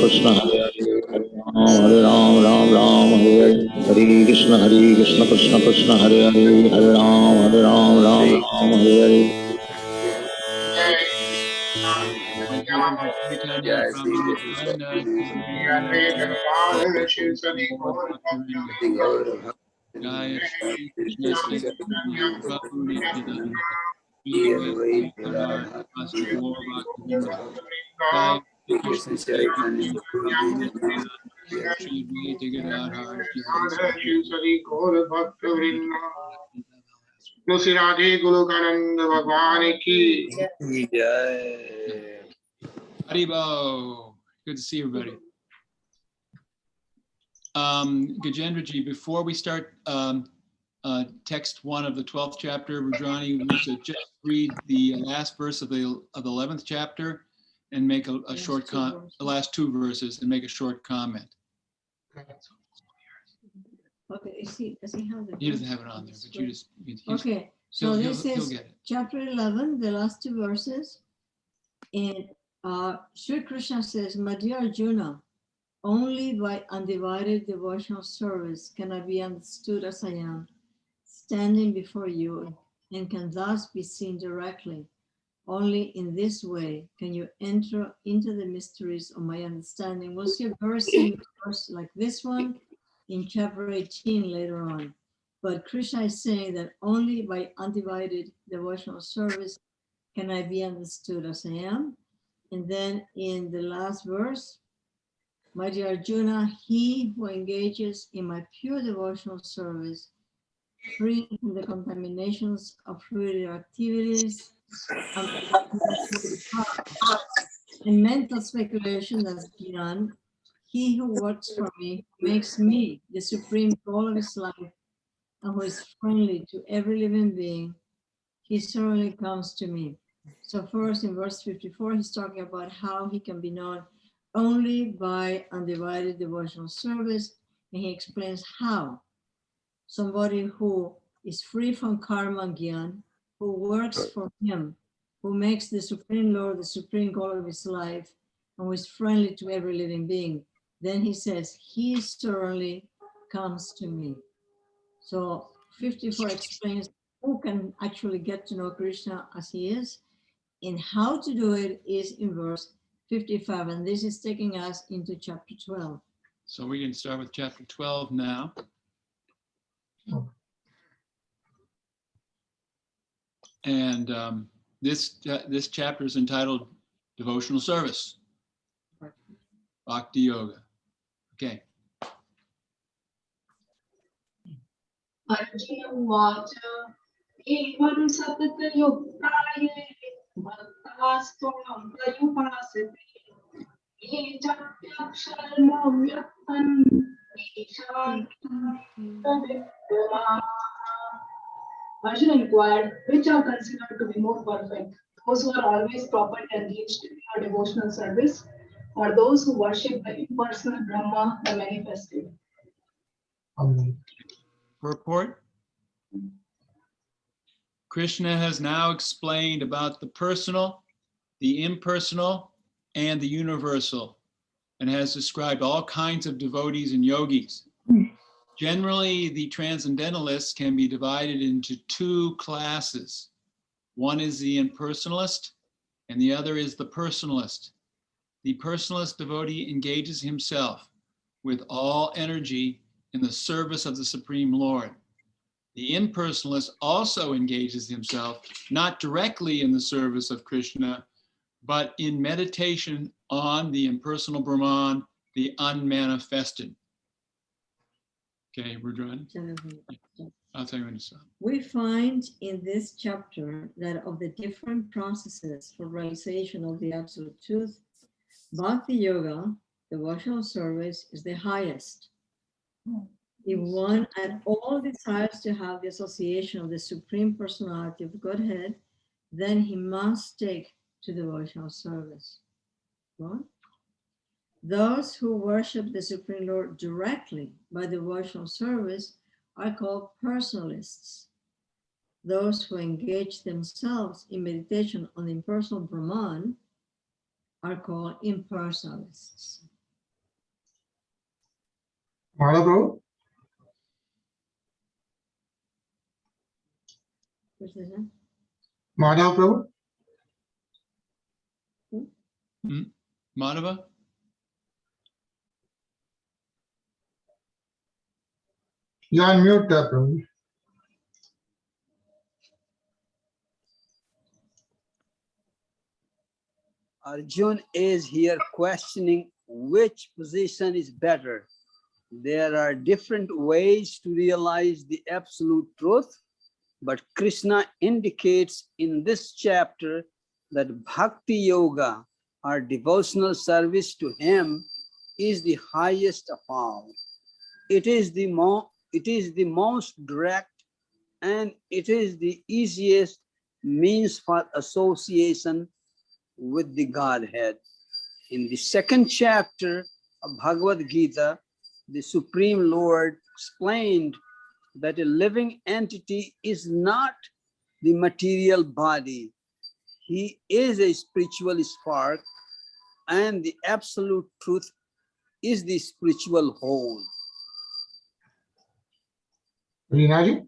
Krishna Hare Hare Hare Ram Ram Ram Hare Hare Krishna Krishna Krishna Hare Hare Hare Ram Ram Ram Hare Shri Radhe Golokananda Bhagwan ki Jai. Haribo. Good to see everybody. Gajendraji, before we start text 1 of the 12th chapter, Rudrani, we should just read the last verse of the 11th chapter and make a short the last 2 verses and make a short comment. Okay, does he have it? He doesn't have it on there, but you just... Okay, so this is chapter 11, the last 2 verses. And Sri Krishna says, "My dear Arjuna, only by undivided devotional service can I be understood as I am, standing before you, and can thus be seen directly. Only in this way can you enter into the mysteries of my understanding." We'll see a very similar verse like this one in chapter 18 later on. But Krishna is saying that only by undivided devotional service can I be understood as I am. And then in the last verse, "My dear Arjuna, he who engages in my pure devotional service, free from the contaminations of fruitive activities and mental speculation, that's Gyan, he who works for me, makes me the supreme goal of his life, and who is friendly to every living being, he certainly comes to me." So first in verse 54, he's talking about how he can be known only by undivided devotional service, and he explains how somebody who is free from karma and gyan, who works for him, who makes the Supreme Lord the supreme goal of his life, and who is friendly to every living being, then he says, he certainly comes to me. So 54 explains who can actually get to know Krishna as he is, and how to do it is in verse 55, and this is taking us into chapter 12. So we can start with chapter 12 now. And this chapter is entitled Devotional Service, Bhakti Yoga. Okay. Arjuna Vacha Evam Satatayuktaya Bhaktastvam Prayupasati Ejaksharma Vyaktan Arjuna inquired, which are considered to be more perfect? Those who are always properly engaged in our devotional service, or those who worship the impersonal Brahma, the manifested? Purport. Krishna has now explained about the personal, the impersonal, and the universal, and has described all kinds of devotees and yogis. Generally, the transcendentalists can be divided into 2 classes. One is the impersonalist, and the other is the personalist. The personalist devotee engages himself with all energy in the service of the Supreme Lord. The impersonalist also engages himself not directly in the service of Krishna, but in meditation on the impersonal Brahman, the unmanifested. Okay, Rudrani? I'll tell you when to stop. We find in this chapter that of the different processes for realization of the Absolute Truth, Bhakti Yoga, devotional service, is the highest. If one at all desires to have the association of the Supreme Personality of Godhead, then he must take to devotional service. What? Those who worship the Supreme Lord directly by devotional service are called personalists. Those who engage themselves in meditation on the impersonal Brahman are called impersonalists. Madhav Prabhu? Madhav Prabhu? Madhava? You're on mute, Prabhu. Arjun is here questioning which position is better. There are different ways to realize the absolute truth, but Krishna indicates in this chapter that bhakti yoga, or devotional service to him, is the highest of all. It is the most direct, and it is the easiest means for association with the Godhead. In the second chapter of Bhagavad Gita, the Supreme Lord explained that a living entity is not the material body. He is a spiritual spark, and the absolute truth is the spiritual whole. Reenaji?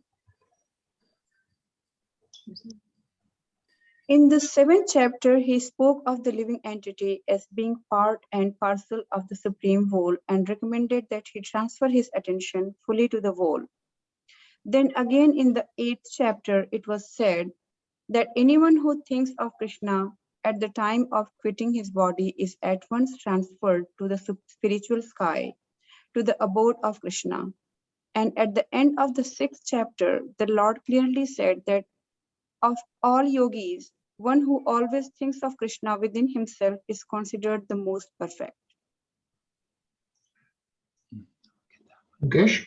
In the 7th chapter, he spoke of the living entity as being part and parcel of the Supreme Whole and recommended that he transfer his attention fully to the whole. Then again in the 8th chapter, it was said that anyone who thinks of Krishna at the time of quitting his body is at once transferred to the spiritual sky, to the abode of Krishna. And at the end of the 6th chapter, the Lord clearly said that of all yogis, one who always thinks of Krishna within himself is considered the most perfect. Mukesh?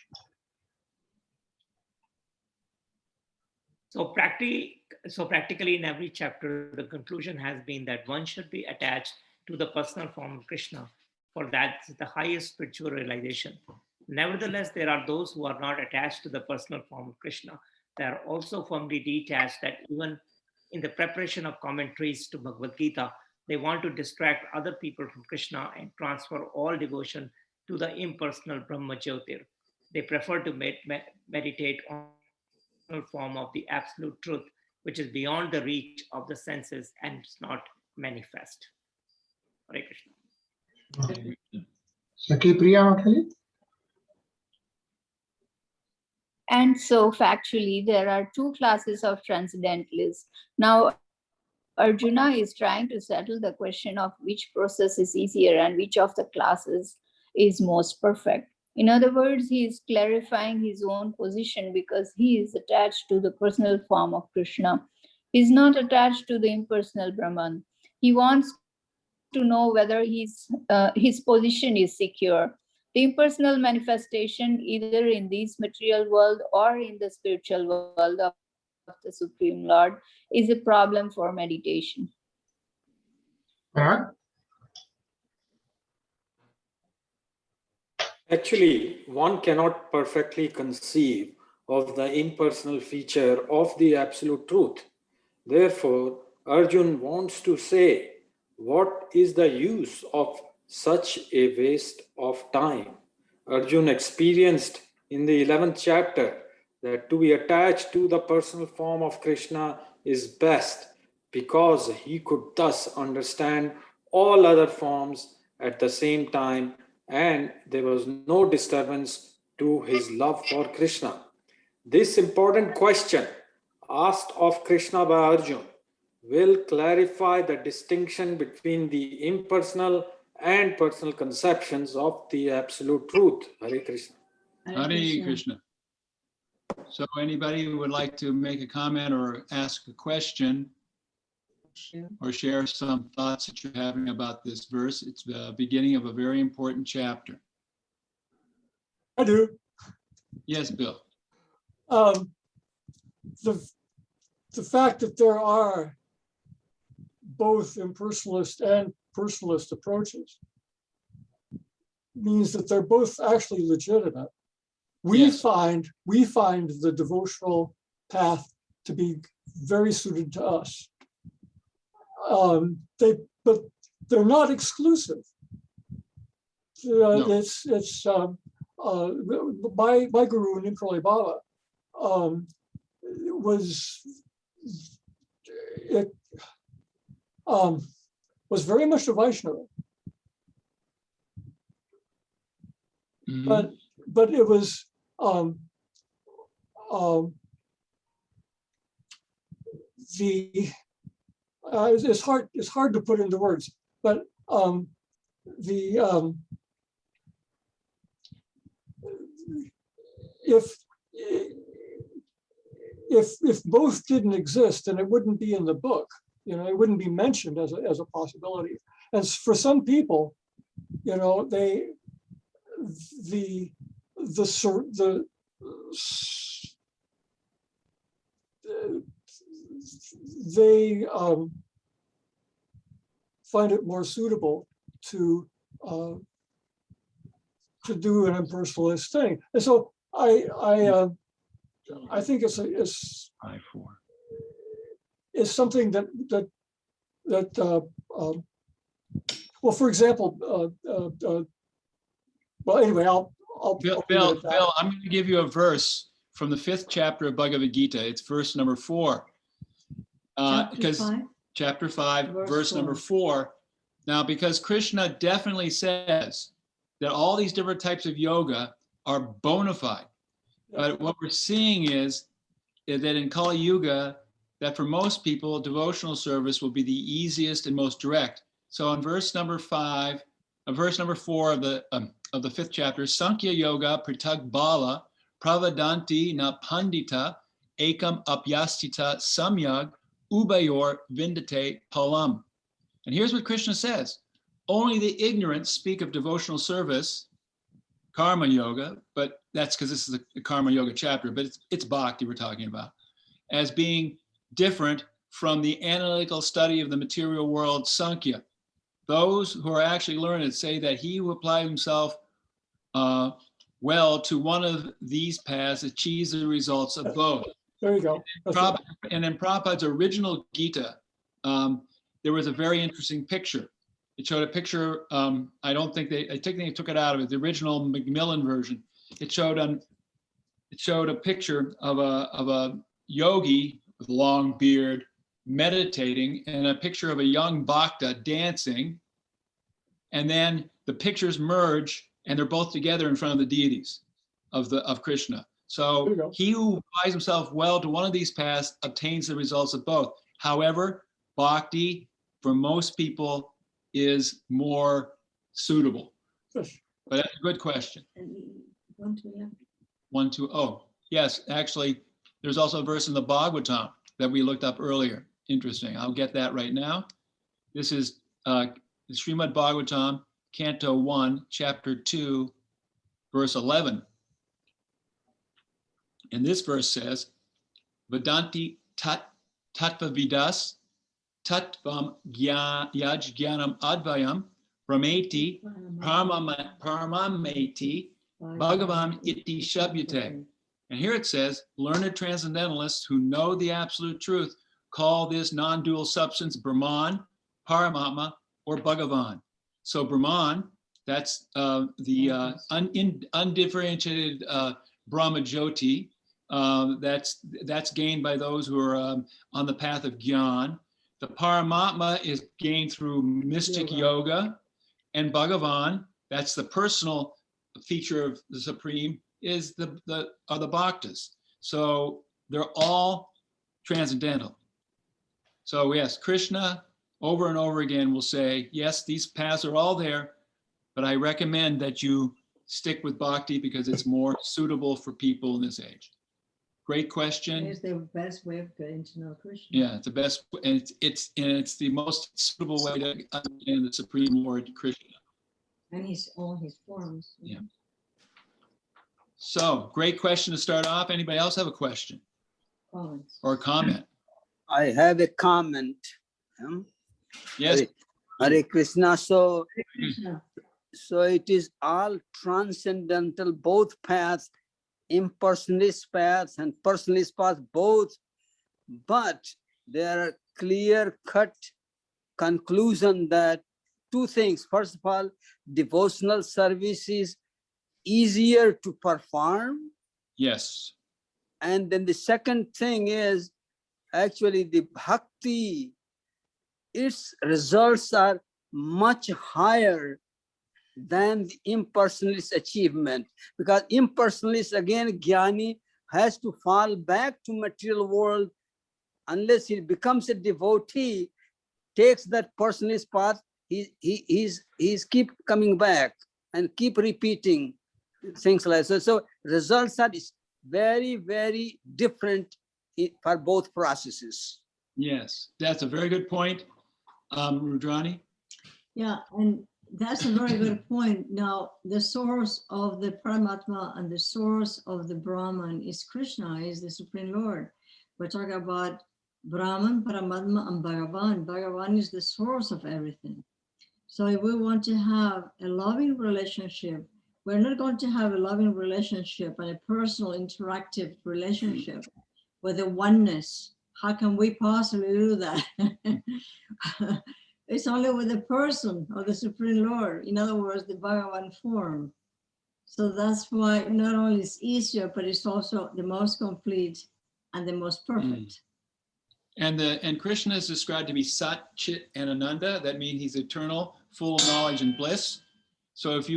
So practically in every chapter, the conclusion has been that one should be attached to the personal form of Krishna, for that's the highest spiritual realization. Nevertheless, there are those who are not attached to the personal form of Krishna. They are also firmly detached, that even in the preparation of commentaries to Bhagavad Gita, they want to distract other people from Krishna and transfer all devotion to the impersonal Brahma Jyotir. They prefer to meditate on the form of the absolute truth, which is beyond the reach of the senses and it's not manifest. Hare Krishna. Sakhi Priya Mathali? And so factually, there are two classes of transcendentalists. Now, Arjuna is trying to settle the question of which process is easier and which of the classes is most perfect. In other words, he is clarifying his own position because he is attached to the personal form of Krishna. He is not attached to the impersonal Brahman. He wants to know whether his position is secure. The impersonal manifestation, either in this material world or in the spiritual world of the Supreme Lord, is a problem for meditation. Actually, one cannot perfectly conceive of the impersonal feature of the absolute truth. Therefore, Arjun wants to say, what is the use of such a waste of time? Arjun experienced in the 11th chapter that to be attached to the personal form of Krishna is best, because he could thus understand all other forms at the same time, and there was no disturbance to his love for Krishna. This important question asked of Krishna by Arjun will clarify the distinction between the impersonal and personal conceptions of the absolute truth. Hare Krishna. Hare Krishna. So anybody who would like to make a comment or ask a question or share some thoughts that you're having about this verse, it's the beginning of a very important chapter. I do. Yes, Bill. The fact that there are both impersonalist and personalist approaches means that they're both actually legitimate. We find the devotional path to be very suited to us. But they're not exclusive. No. my guru Nimproli Baba was very much a Vaishnava, but it was it's hard to put into words, but if both didn't exist, then it wouldn't be in the book. You know, it wouldn't be mentioned as a possibility. And for some people, you know, they find it more suitable to do an impersonalist thing. And so I think it's something that well, for example, well, anyway, I'll Bill, I'm going to give you a verse from the 5th chapter of Bhagavad Gita. It's verse number 4. Chapter 5, verse number 4. Now, because Krishna definitely says that all these different types of yoga are bona fide. But what we're seeing is that in Kali Yuga, that for most people, devotional service will be the easiest and most direct. So in verse number 4 of the 5th chapter, Sankhya Yoga Pritag Bala Pravadanti Na Pandita Ekam Apyastita Samyag Ubayor Vindate Palam. And here's what Krishna says: only the ignorant speak of devotional service, karma yoga, but that's because this is a karma yoga chapter, but it's bhakti we're talking about, as being different from the analytical study of the material world, Sankhya. Those who are actually learned say that he who applies himself well to one of these paths achieves the results of both. There you go. And in Prabhupada's original Gita, there was a very interesting picture. It showed a picture, I think they took it out of it, the original Macmillan version. It showed a picture of a yogi with a long beard meditating, and a picture of a young bhakta dancing. And then the pictures merge and they're both together in front of the deities of Krishna. So he who applies himself well to one of these paths obtains the results of both. However, bhakti for most people is more suitable. Yes. But that's a good question. 1 to 11. 1 to, oh, yes, actually, there's also a verse in the Bhagavatam that we looked up earlier. Interesting. I'll get that right now. This is the Srimad Bhagavatam, Canto 1, Chapter 2, verse 11. And this verse says, Vedanti tattva vidas tattvam yajnanam advayam brahmeti paramameti bhagavam iti shabyate. And here it says, learned transcendentalists who know the absolute truth call this non-dual substance Brahman, Paramatma, or Bhagavan. So Brahman, that's the undifferentiated Brahma Jyoti. That's gained by those who are on the path of Gyan. The Paramatma is gained through mystic yoga. And Bhagavan, that's the personal feature of the Supreme, is the bhaktas. So they're all transcendental. So yes, Krishna over and over again will say, yes, these paths are all there, but I recommend that you stick with bhakti because it's more suitable for people in this age. Great question. It's the best way of getting to know Krishna. Yeah, it's the best, and it's the most suitable way to understand the Supreme Lord Krishna. And all his forms. Yeah. So, great question to start off. Anybody else have a question? Comments. Or a comment? I have a comment. Yes. Hare Krishna. So Krishna. So it is all transcendental, both paths, impersonalist paths and personalist paths, both. But there are clear-cut conclusion that two things. First of all, devotional service is easier to perform. Yes. And then the second thing is actually the bhakti, its results are much higher than the impersonalist achievement, because impersonalist, again, Jnani has to fall back to material world unless he becomes a devotee, takes that personalist path, he's keep coming back and keep repeating things like that. So results are very, very different for both processes. Yes, that's a very good point, Rudrani. Yeah, and that's a very good point. Now, the source of the Paramatma and the source of the Brahman is Krishna, is the Supreme Lord. We're talking about Brahman, Paramatma, and Bhagavan. Bhagavan is the source of everything. So if we want to have a loving relationship, we're not going to have a loving relationship and a personal interactive relationship with the oneness. How can we possibly do that? It's only with the person of the Supreme Lord. In other words, the Bhagavan form. So that's why not only it's easier, but it's also the most complete and the most perfect. And Krishna is described to be Sat, Chit, and Ananda. That means he's eternal, full of knowledge and bliss. So if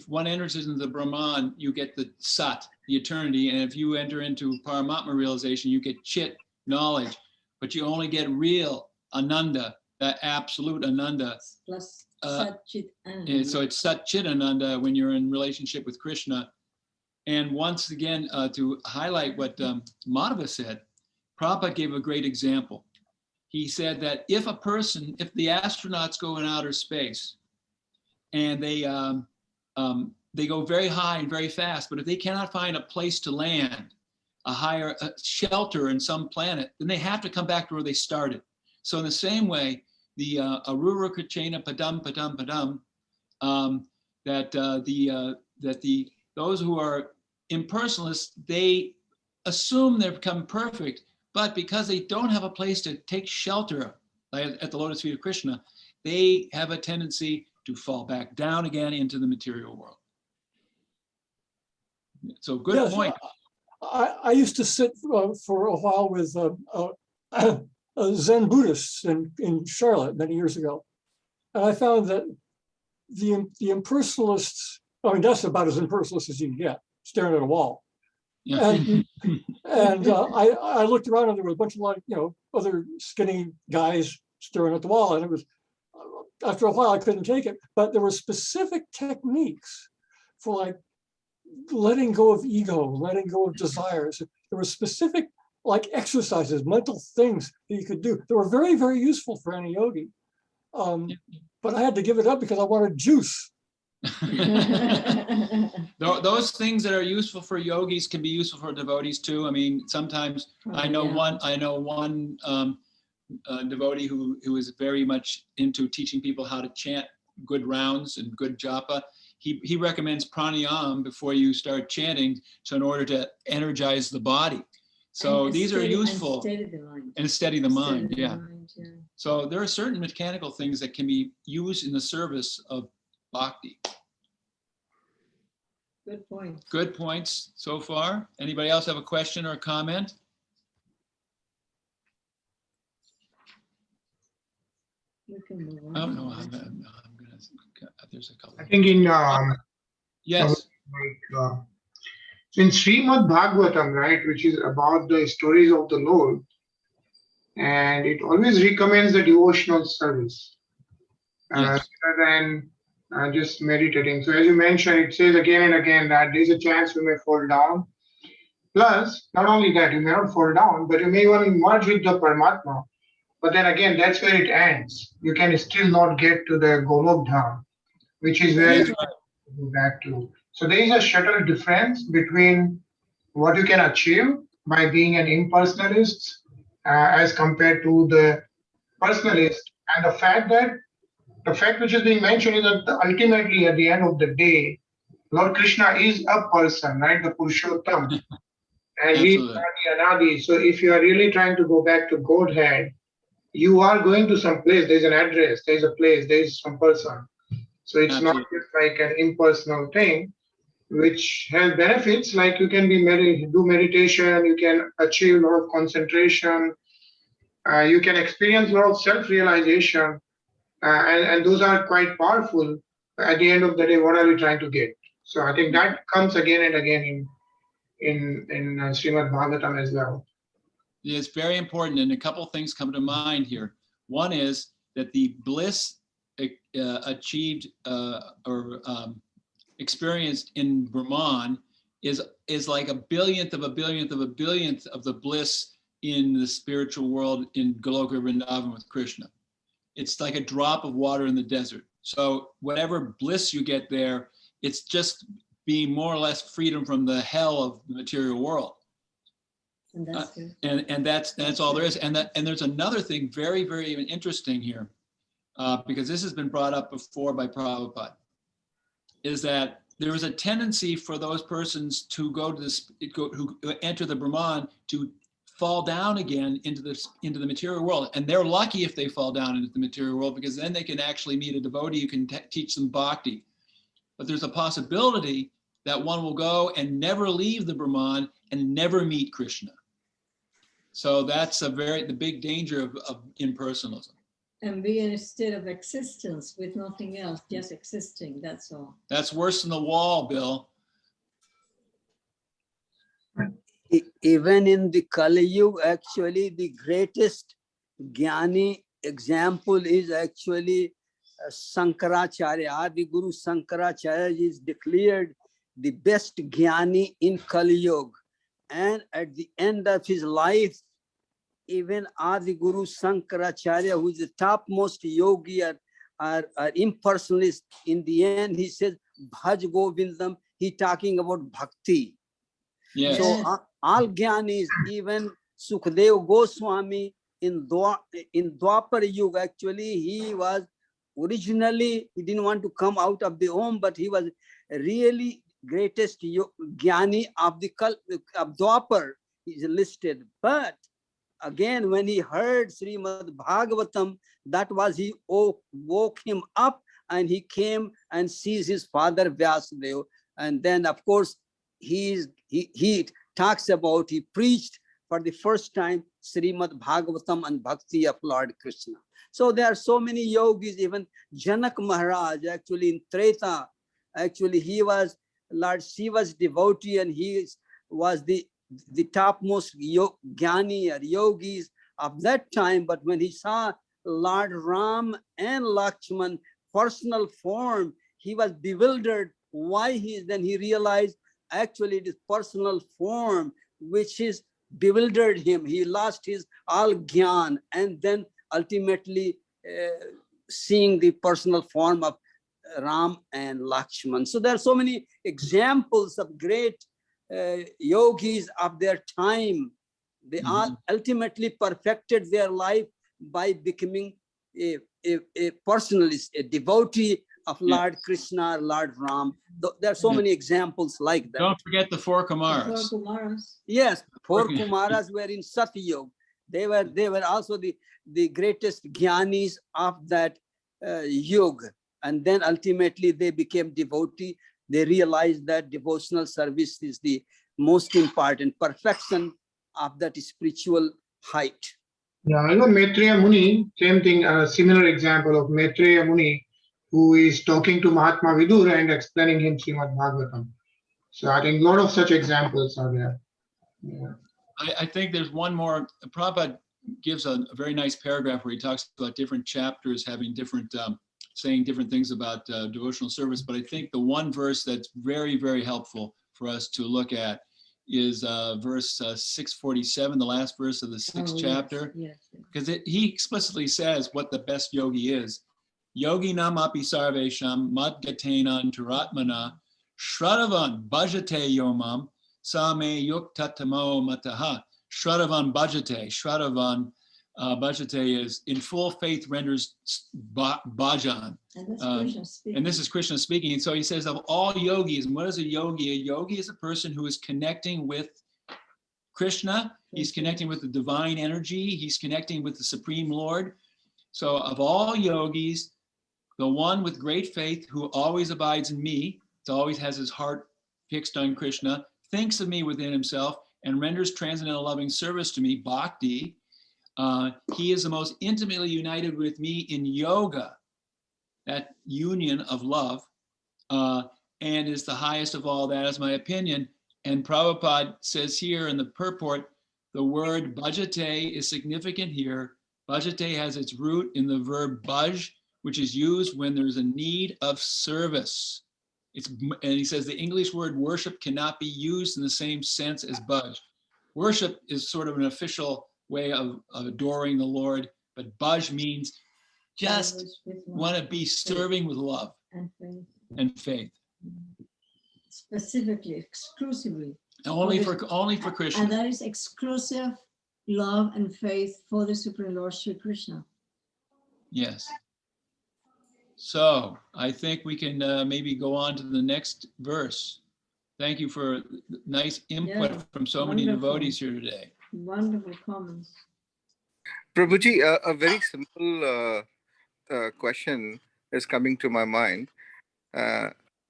one enters into the Brahman, you get the Sat, the eternity. And if you enter into Paramatma realization, you get Chit, knowledge. But you only get real Ananda, that absolute Ananda. Plus Sat, Chit, Ananda. And so it's Sat, Chit, Ananda when you're in relationship with Krishna. And once again, to highlight what Madhava said, Prabhupada gave a great example. He said that if the astronauts go in outer space and they go very high and very fast, but if they cannot find a place to land, a shelter in some planet, then they have to come back to where they started. So in the same way, the Arura Krachena Padam Padam Padam, those who are impersonalists, they assume they've become perfect, but because they don't have a place to take shelter at the lotus feet of Krishna, they have a tendency to fall back down again into the material world. So good point. I used to sit for a while with Zen Buddhists in Charlotte many years ago. And I found that the impersonalists, I mean, that's about as impersonalist as you can get, staring at a wall. Yeah. And I looked around and there was a bunch of other skinny guys staring at the wall. And it was, after a while, I couldn't take it. But there were specific techniques for letting go of ego, letting go of desires. There were specific exercises, mental things that you could do that were very, very useful for any yogi. But I had to give it up because I wanted juice. Those things that are useful for yogis can be useful for devotees too. I mean, sometimes I know one devotee who is very much into teaching people how to chant good rounds and good japa. He recommends pranayama before you start chanting, so in order to energize the body. So these are useful. And steady the mind. Yeah. So there are certain mechanical things that can be used in the service of bhakti. Good point. Good points so far. Anybody else have a question or a comment? You can move on. Oh no, I'm gonna. There's a couple. I think in yes. So in Srimad Bhagavatam, right, which is about the stories of the Lord, and it always recommends the devotional service rather than just meditating. So as you mentioned, it says again and again that there's a chance you may fall down. Plus, not only that, you may not fall down, but you may even merge with the Paramatma. But then again, that's where it ends. You can still not get to the Golok Dham, which is where you go back to. So there is a subtle difference between what you can achieve by being an impersonalist as compared to the personalist, and the fact which is being mentioned is that ultimately at the end of the day, Lord Krishna is a person, right? The Purushottam. And he is Adi Anadi. So if you are really trying to go back to Godhead, you are going to some place. There's an address, there's a place, there's some person. So it's not just like an impersonal thing. which has benefits like you can do meditation, you can achieve a lot of concentration, you can experience a lot of self-realization, and those are quite powerful. At the end of the day, what are we trying to get? So I think that comes again and again in Srimad Bhagavatam as well. It's very important, and a couple of things come to mind here. One is that the bliss achieved or experienced in Brahman is like a billionth of a billionth of a billionth of the bliss in the spiritual world in Goloka Vrindavan with Krishna. It's like a drop of water in the desert. So whatever bliss you get there, it's just being more or less freedom from the hell of the material world. And that's good. And that's all there is. And there's another thing very, very interesting here, because this has been brought up before by Prabhupada, is that there is a tendency for those persons to who enter the Brahman to fall down again into the material world. And they're lucky if they fall down into the material world, because then they can actually meet a devotee who can teach them bhakti. But there's a possibility that one will go and never leave the Brahman and never meet Krishna. So that's the big danger of impersonalism. And be in a state of existence with nothing else, just existing, that's all. That's worse than the wall, Bill. Even in the Kali Yuga, actually, the greatest Jnani example is actually Sankaracharya. Adi Guru Sankaracharya is declared the best Jnani in Kali Yuga. And at the end of his life, even Adi Guru Sankaracharya, who is the topmost yogi or impersonalist, in the end, he says, Bhaj Govindam, he talking about bhakti. Yes. So all Jnanis, even Sukadeva Goswami in Dwapar Yuga, actually, he was originally, he didn't want to come out of the home, but he was really greatest Jnani of Dwapar, is listed. But again, when he heard Srimad Bhagavatam, that was, he woke him up, and he came and sees his father Vyasadeva. And then, of course, he talks about, he preached for the first time Srimad Bhagavatam and Bhakti of Lord Krishna. So there are so many yogis, even Janak Maharaj, actually in Treta, actually he was Lord Shiva's devotee, and he was the topmost Jnani or yogis of that time. But when he saw Lord Ram and Lakshman personal form, he was bewildered. Why then he realized actually it is personal form which is bewildered him. He lost his all Gyan, and then ultimately seeing the personal form of Ram and Lakshman. So there are so many examples of great yogis of their time. They all ultimately perfected their life by becoming a personalist, a devotee of Lord Krishna, Lord Ram. There are so many examples like that. Don't forget the four Kumaras. The four Kumaras. Yes, four Kumaras were in Satyug. They were also the greatest Jnanis of that yuga. And then ultimately they became devotee. They realized that devotional service is the most important perfection of that spiritual height. Yeah, I know Maitreya Muni, same thing, a similar example of Maitreya Muni, who is talking to Mahatma Vidura and explaining him Srimad Bhagavatam. So I think a lot of such examples are there. Yeah. I think there's one more. Prabhupada gives a very nice paragraph where he talks about different chapters having different, saying different things about devotional service. But I think the one verse that's very, very helpful for us to look at is verse 647, the last verse of the sixth chapter. Yes. Because he explicitly says what the best yogi is. Yogi nam api sarvesham mad gatenan turatmana shradavan bhajate yomam same yuktatamo mataha. Shradavan bhajate. Shradavan bhajate is in full faith renders bhajan. And this is Krishna speaking. And so he says of all yogis, and what is a yogi? A yogi is a person who is connecting with Krishna. He's connecting with the divine energy. He's connecting with the Supreme Lord. So of all yogis, the one with great faith who always abides in me, always has his heart fixed on Krishna, thinks of me within himself, and renders transcendental loving service to me, bhakti. He is the most intimately united with me in yoga, that union of love, and is the highest of all. That is my opinion. And Prabhupada says here in the purport, the word bhajate is significant here. Bhajate has its root in the verb bhaj, which is used when there's a need of service. And he says the English word worship cannot be used in the same sense as bhaj. Worship is sort of an official way of adoring the Lord, but bhaj means just want to be serving with love and faith. Specifically, exclusively. Only for Krishna. And that is exclusive love and faith for the Supreme Lord Sri Krishna. Yes. So I think we can maybe go on to the next verse. Thank you for nice input from so many devotees here today. Wonderful comments. Prabhuji, a very simple question is coming to my mind.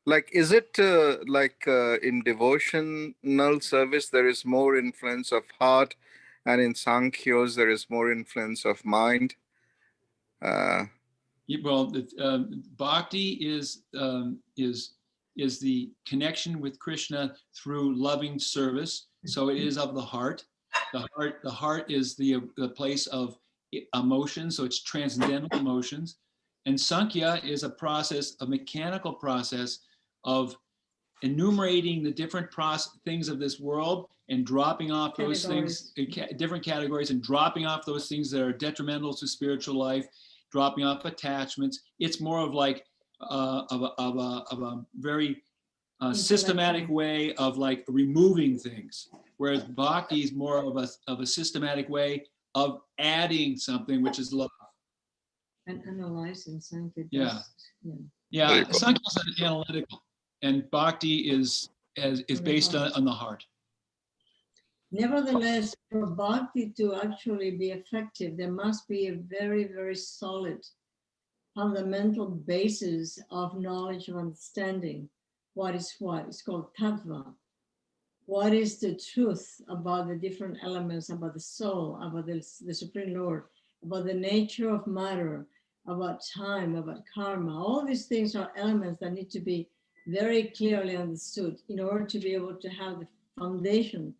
Like, is it in devotional service, there is more influence of heart, and in Sankhyos, there is more influence of mind? Well, bhakti is the connection with Krishna through loving service. So it is of the heart. The heart is the place of emotion. So it's transcendental emotions. And Sankhya is a process, a mechanical process of enumerating the different things of this world and dropping off those things, different categories, and dropping off those things that are detrimental to spiritual life, dropping off attachments. It's more of like of a very systematic way of like removing things, whereas bhakti is more of a systematic way of adding something, which is love. And analyzing Sankhya. Yeah. Sankhya is analytical, and bhakti is based on the heart. Nevertheless, for bhakti to actually be effective, there must be a very, very solid fundamental basis of knowledge and understanding. What is what? It's called tattva. What is the truth about the different elements, about the soul, about the Supreme Lord, about the nature of matter, about time, about karma. All these things are elements that need to be very clearly understood in order to be able to have the foundation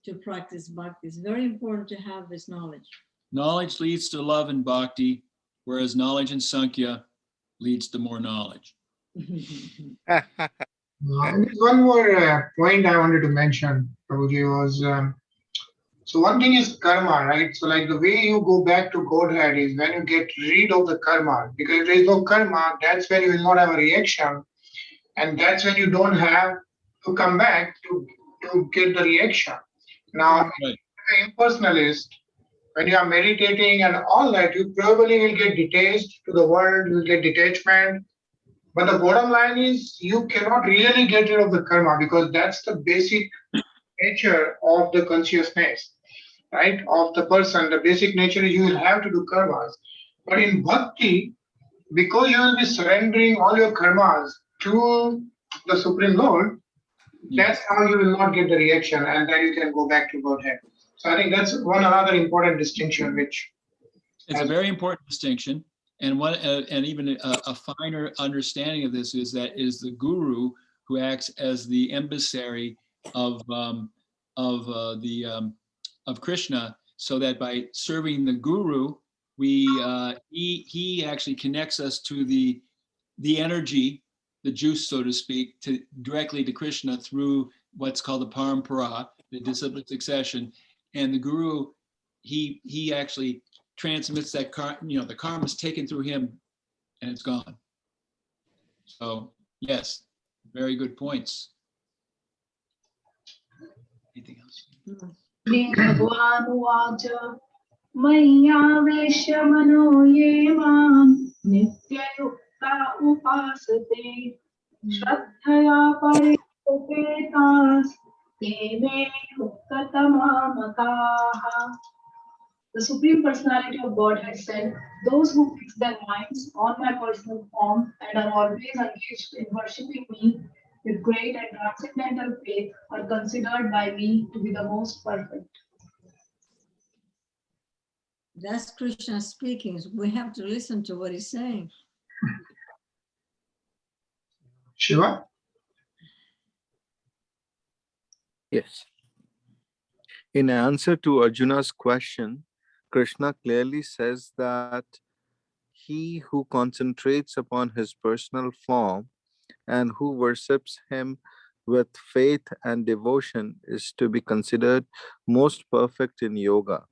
to practice bhakti. It's very important to have this knowledge. Knowledge leads to love and bhakti, whereas knowledge in Sankhya leads to more knowledge. One more point I wanted to mention, Prabhuji, was so one thing is karma, right? So like the way you go back to Godhead is when you get rid of the karma, because if there is no karma, that's when you will not have a reaction, and that's when you don't have to come back to get the reaction. Now, right. As an impersonalist, when you are meditating and all that, you probably will get detached to the world, you will get detachment. But the bottom line is you cannot really get rid of the karma, because that's the basic nature of the consciousness, right? Of the person. The basic nature is you will have to do karmas. But in bhakti, because you will be surrendering all your karmas to the Supreme Lord, that's how you will not get the reaction, and then you can go back to Godhead. So I think that's one another important distinction, which it's a very important distinction. And one, and even a finer understanding of this is that is the guru who acts as the emissary of Krishna, so that by serving the guru, he actually connects us to the energy, the juice, so to speak, directly to Krishna through what's called the parampara, the disciplic succession. And the guru, he actually transmits that the karma is taken through him and it's gone. So yes, very good points. Anything else? Bhagwad Vacha Maya Mano Ye Mam Nitya Yukta Upasate Shraddhaya Parikopetas Teme Yukkatama Mataha. The Supreme Personality of Godhead said, those who fix their minds on my personal form and are always engaged in worshipping me with great and transcendental faith are considered by me to be the most perfect. That's Krishna speaking. We have to listen to what he's saying. Shiva? Yes. In answer to Arjuna's question, Krishna clearly says that he who concentrates upon his personal form and who worships him with faith and devotion is to be considered most perfect in yoga.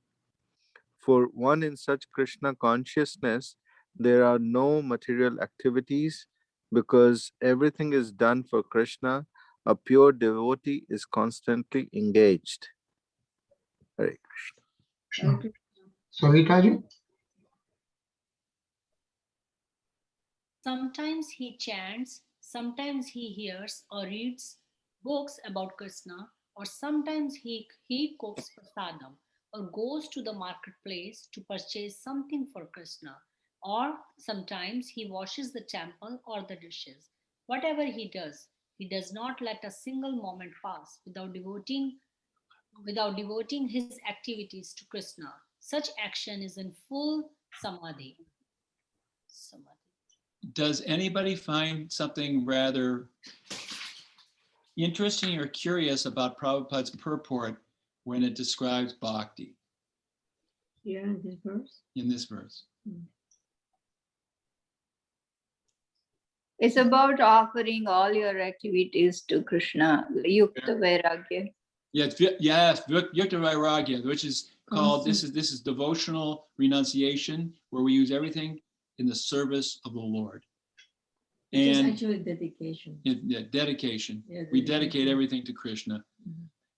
For one in such Krishna consciousness, there are no material activities because everything is done for Krishna. A pure devotee is constantly engaged. Hare Krishna. Savitaji? Sometimes he chants, sometimes he hears or reads books about Krishna, or sometimes he cooks prasadam or goes to the marketplace to purchase something for Krishna, or sometimes he washes the temple or the dishes. Whatever he does not let a single moment pass without devoting his activities to Krishna. Such action is in full samadhi. Does anybody find something rather interesting or curious about Prabhupada's purport when it describes bhakti? Here in this verse? In this verse. It's about offering all your activities to Krishna, Yukta Vairagya. Yes, Yukta Vairagya, which is called, this is devotional renunciation, where we use everything in the service of the Lord. Which is And actually dedication. Dedication. Yeah, We dedicate everything to Krishna.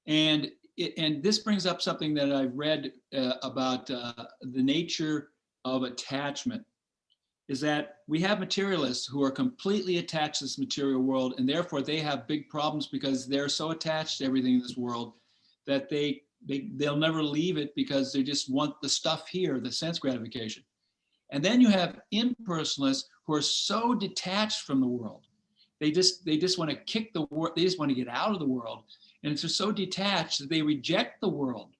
And this brings up something that I've read about the nature of attachment, is that we have materialists who are completely attached to this material world, and therefore they have big problems because they're so attached to everything in this world that they'll never leave it because they just want the stuff here, the sense gratification. And then you have impersonalists who are so detached from the world. They just want to kick the world. They just want to get out of the world. And it's just so detached that they reject the world.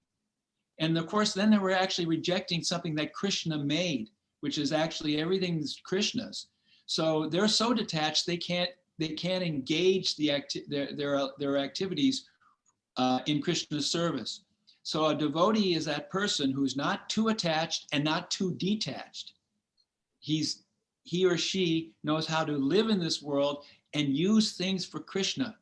And of course, then they were actually rejecting something that Krishna made, which is actually everything's Krishna's. So they're so detached they can't engage their activities in Krishna's service. So a devotee is that person who's not too attached and not too detached. He or she knows how to live in this world and use things for Krishna.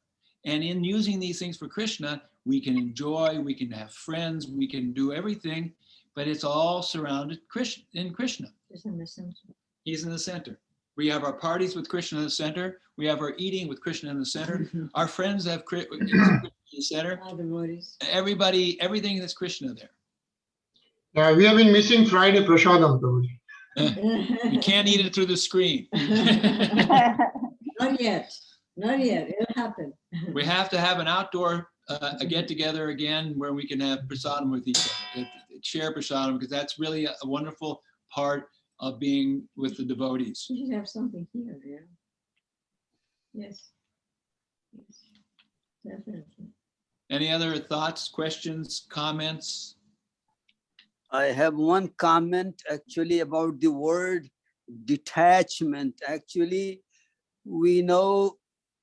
And in using these things for Krishna, we can enjoy, we can have friends, we can do everything, but it's all surrounded in Krishna. He's in the center. He's in the center. We have our parties with Krishna in the center. We have our eating with Krishna in the center. Our friends have Krishna in the center. Everybody, everything is Krishna there. Yeah, we have been missing Friday Prasadam, Prabhuji. You can't eat it through the screen. Not yet. Not yet. It'll happen. We have to have an outdoor a get together again where we can have prasadam with each other, share prasadam, because that's really a wonderful part of being with the devotees. We should have something here, yeah. Yes. Definitely. Any other thoughts, questions, comments? I have one comment actually about the word detachment. Actually, we know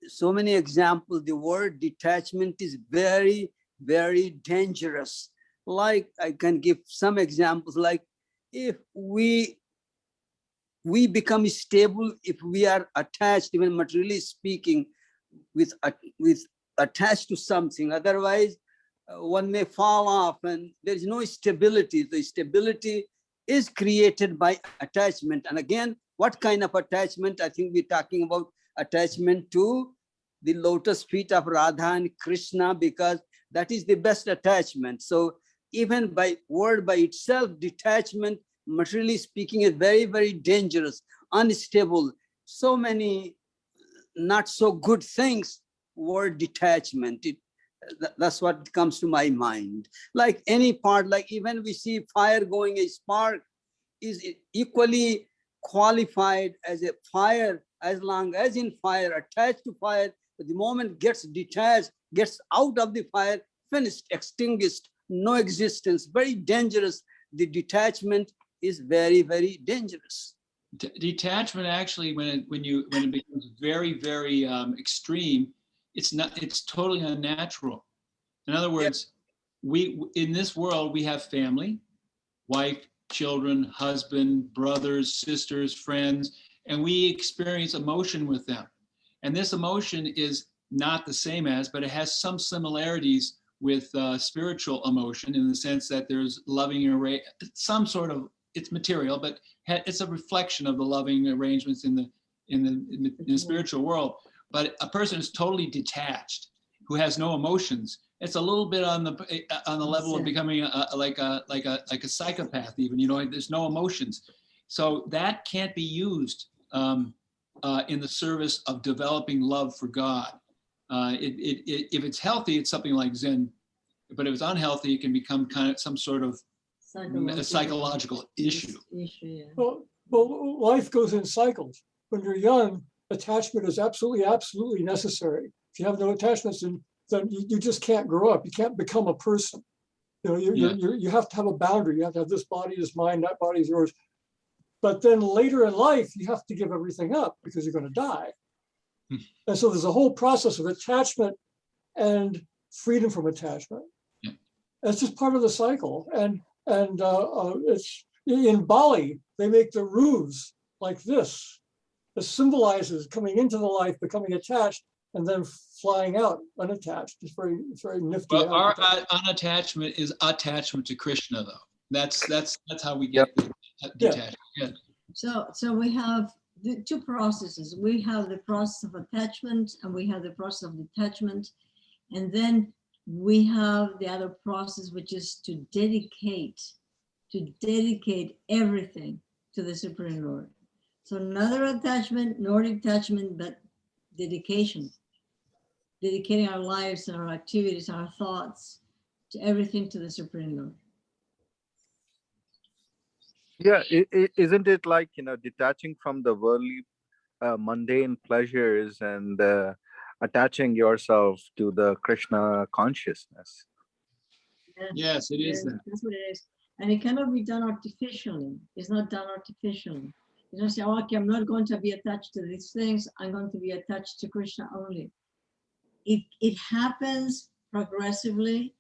so many examples. The word detachment is very, very dangerous. Like I can give some examples, like if we become stable, if we are attached, even materially speaking, with attached to something. Otherwise, one may fall off and there is no stability. The stability is created by attachment. And again, what kind of attachment? I think we're talking about attachment to the lotus feet of Radha and Krishna, because that is the best attachment. So even by word by itself, detachment, materially speaking, is very, very dangerous, unstable. So many not so good things, word detachment. That's what comes to my mind. Like any part, like even we see fire going, a spark is equally qualified as a fire, as long as in fire, attached to fire, But the moment gets detached, gets out of the fire, finished, extinguished, no existence, very dangerous. The detachment is very, very dangerous. Detachment actually, when it becomes very, very extreme, it's totally unnatural. In other words, we in this world we have family, wife, children, husband, brothers, sisters, friends, and we experience emotion with them. And this emotion is not the same as, but it has some similarities with spiritual emotion in the sense that there's loving some sort of, it's material, but it's a reflection of the loving arrangements in the spiritual world. But a person is totally detached, who has no emotions. It's a little bit on the level of becoming like a psychopath, even. You know, there's no emotions, so that can't be used in the service of developing love for God. If it's healthy, it's something like Zen, but if it's unhealthy, it can become kind of some sort of a psychological issue. Well, life goes in cycles. When you're young, attachment is absolutely necessary. If you have no attachments, then you just can't grow up. You can't become a person. You know, you have to have a boundary. You have to have this body is mine, that body is yours. But then later in life, you have to give everything up because you're going to die. And so there's a whole process of attachment and freedom from attachment. It's just part of the cycle. And it's in Bali, they make the roofs like this. It symbolizes coming into the life, becoming attached, and then flying out unattached. It's very nifty. Well, our unattachment is attachment to Krishna, though. That's how we get detached. Yeah. So we have the two processes. We have the process of attachment and we have the process of detachment. And then we have the other process, which is to dedicate everything to the Supreme Lord. So neither attachment nor detachment, but dedication. Dedicating our lives and our activities, our thoughts, to everything to the Supreme Lord. Yeah, isn't it like, detaching from the worldly, mundane pleasures and attaching yourself to the Krishna consciousness? Yes, it is. That's what it is. And it cannot be done artificially. It's not done artificially. You don't say, okay, I'm not going to be attached to these things. I'm going to be attached to Krishna only. It happens progressively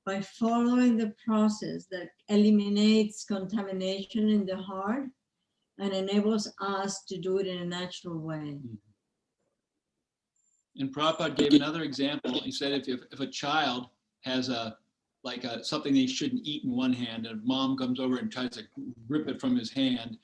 by following the process that eliminates contamination in the heart and enables us to do it in a natural way. And Prabhupada gave another example. He said if a child has something they shouldn't eat in one hand, and mom comes over and tries to rip it from his hand,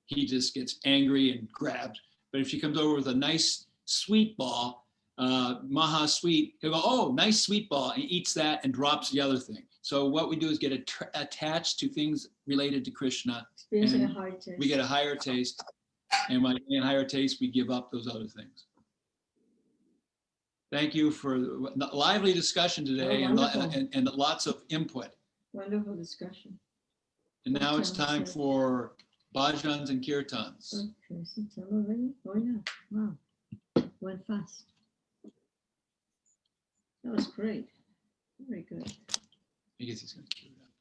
he just gets angry and grabs. But if she comes over with a nice sweet ball, Maha sweet, he'll go, oh, nice sweet ball, and eats that and drops the other thing. So what we do is get attached to things related to Krishna. Experiencing a higher taste. We get a higher taste, and by getting a higher taste, we give up those other things. Thank you for the lively discussion today, and lots of input. Wonderful discussion. And now it's time for bhajans and kirtans. Okay, so tell already? Oh yeah, wow, went fast. That was great, very good. I guess he's going to cue it up.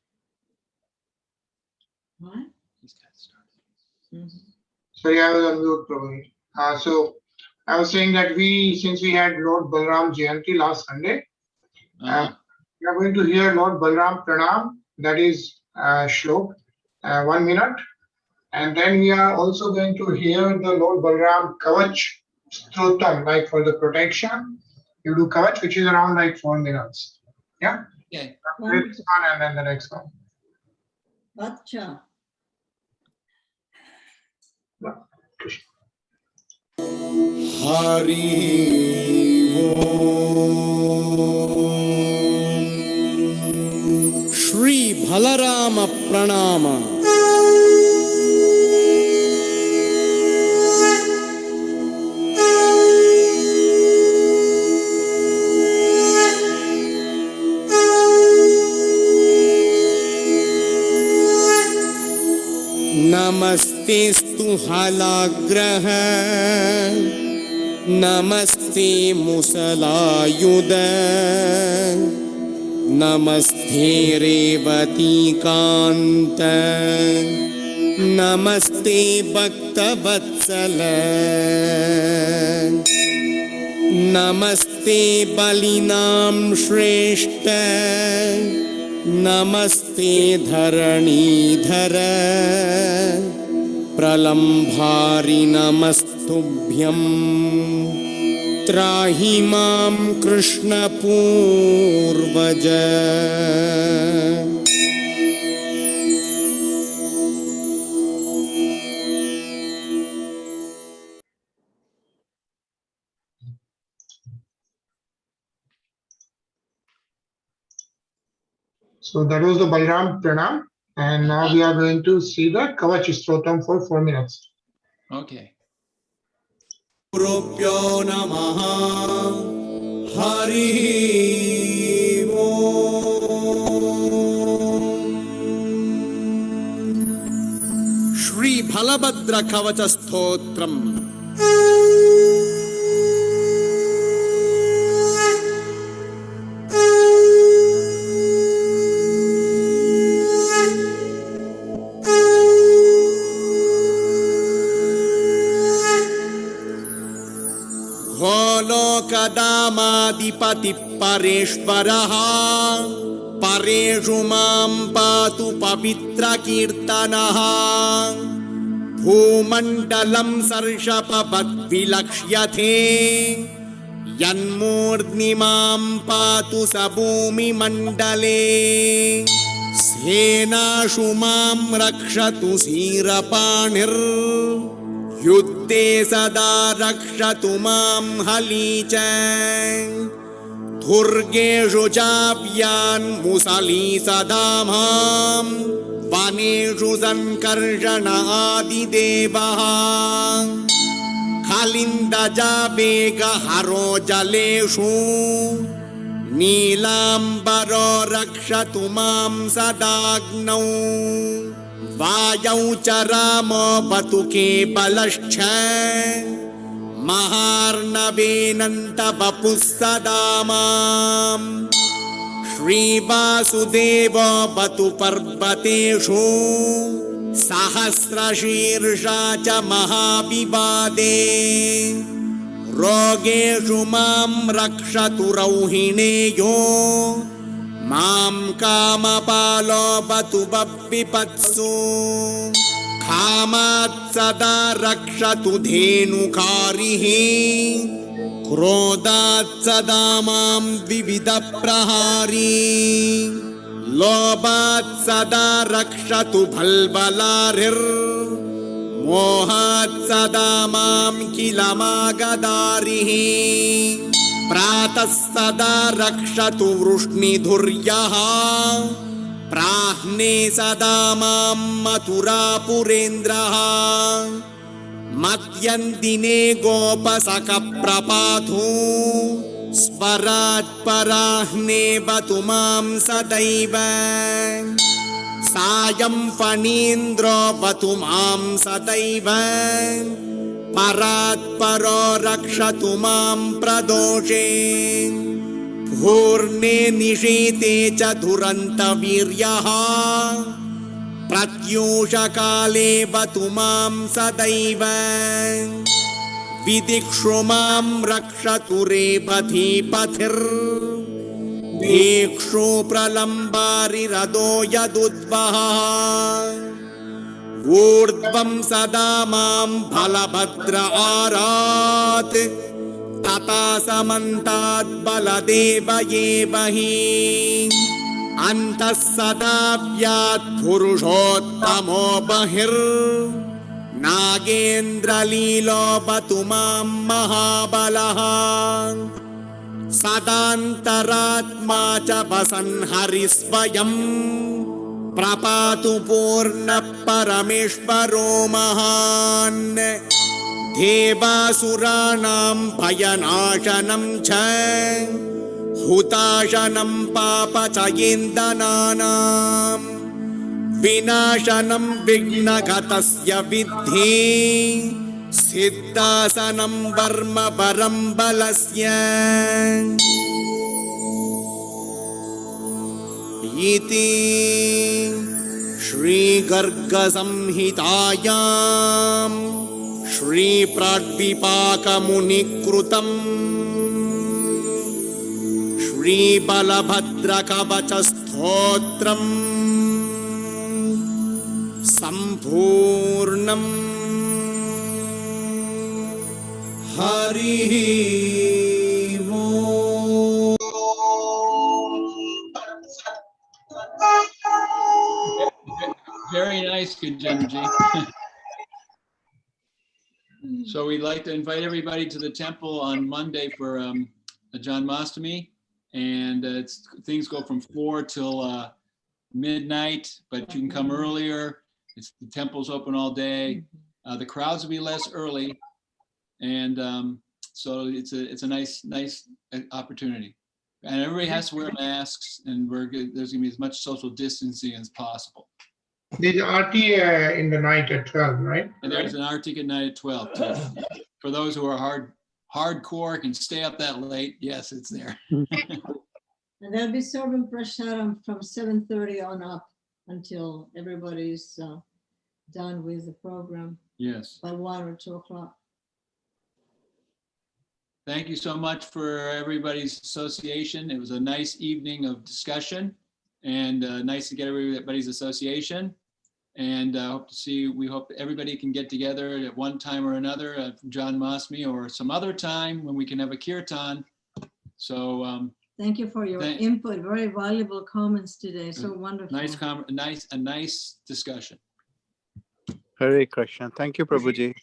What? He's got started. Sorry, I was on mute probably. So I was saying that since we had Lord Balram Jayanti last Sunday, we are going to hear Lord Balram Pranam, that is Shlok, 1 minute. And then we are also going to hear the Lord Balram Kavach Stotam, like for the protection. You do Kavach, which is around like 4 minutes. Yeah? Okay. This one and then the next one. Acha. Hari Shri Balarama Pranama. Namastestu halagraha नमस्ते मुसलायुध नमस्ते रेवतीकान्त नमस्ते भक्तवत्सल नमस्ते बलिनां श्रेष्ठ नमस्ते धरणीधर प्रलम्भारि नमस्तुभ्यं त्राहि मां कृष्ण पूर्वज। So that was the Balram Pranam. And now we are going to see the Kavach Stotam for 4 minutes. Okay. Gurubhyo namaha Hari Om. Shri Bhalabhadra Kavacha Stotram. Lokadamadipati Pareshvaraha Pareshu Mam Patu Pavitra Kirtanaha Bhumandalam Sarshapabhat Vilakshyathe Yanmurdni Mam Patu Sabhumi Mandale Senashu Mam Rakshatu Sirapanir युद्धे सदा रक्षतु मां हली च दुर्गेषु चाप्यान् muesli सदा मां वनेषु संकर्षण आदिदेवः खलिन्दजावेगहरो जलेषु नीलाम्बरो रक्षतु मां सदाग्नौ वायौ च रामो बतुके बलश्च महार्णवेनन्त वपुः सदा मां श्रीवासुदेवो बतु पर्वतेषु सहस्रशीर्षा च महाविवादे रोगेषु मां रक्षतु रौहिणेयो मां कामपालो बतु विपत्सु कामात् सदा रक्षतु धेनुकारिः क्रोधात् सदा मां विविधप्रहारी लोभात् सदा रक्षतु बल्बलारिर्मोहात् सदा मां किलमागदारिः प्रातः सदा रक्षतु वृष्णिधुर्यः प्राह्ने सदा मां मथुरापुरेन्द्रः मध्यन्दिने गोपसखप्रपातु स्वरात् पराह्ने बतु मां सदैव सायं फणीन्द्रो बतु मां सदैव परात् परो रक्षतु मां प्रदोषे पूर्णे निशीते च दुरन्तवीर्यः प्रत्यूषकाले बतु मां सदैव विदिक्षु मां रक्षतु रेपथीपथिर्भीक्षु प्रलम्बारिरदो यदुद्वहः ऊर्ध्वं सदा मां बलभद्र आरात् तथा समन्तात् बलदेव एव हि अन्तः सदा व्यात् पुरुषोत्तमो बहिर्नागेन्द्रलीलो बतु मां महाबलः सदान्तरात्मा च वसन् हरिस्वयं प्रपातु पूर्णः परमेश्वरो महान् देवासुराणां भयनाशनं च हुताशनं पापचयेन्दनानां विनाशनं विघ्नगतस्य विद्धि सिद्धासनं वर्म परं बलस्य इति श्रीगर्गसंहितायां श्रीप्राड्विपाकमुनिकृतं श्रीबलभद्रकवचस्तोत्रम् सम्पूर्णम्। हरिः ओम्। Very nice, Gajenji. So we'd like to invite everybody to the temple on Monday for Janmashtami, and things go from 4 till midnight, but you can come earlier. The temple's open all day. The crowds will be less early, and so it's a nice opportunity. And everybody has to wear masks, and there's gonna be as much social distancing as possible. There's RT in the night at 12, right? And there's an RT at night at 12 too. For those who are hardcore, can stay up that late. Yes, it's there. And they'll be serving prasadam from 7:30 on up until everybody's done with the program. Yes. By 1 or 2 o'clock. Thank you so much for everybody's association. It was a nice evening of discussion, and nice to get everybody's association. And we hope everybody can get together at one time or another, John Masmi, or some other time when we can have a kirtan. So thank you for your input. Very valuable comments today. So wonderful. A nice discussion. Hare Krishna. Thank you, Prabhuji.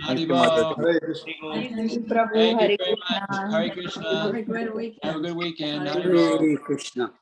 Thank you, Mother. Prabhu. Prabhu. Thank you Hare very much. Krishna. Hare Krishna. Have a great weekend. Have a good weekend. Hare Hare Hare Krishna.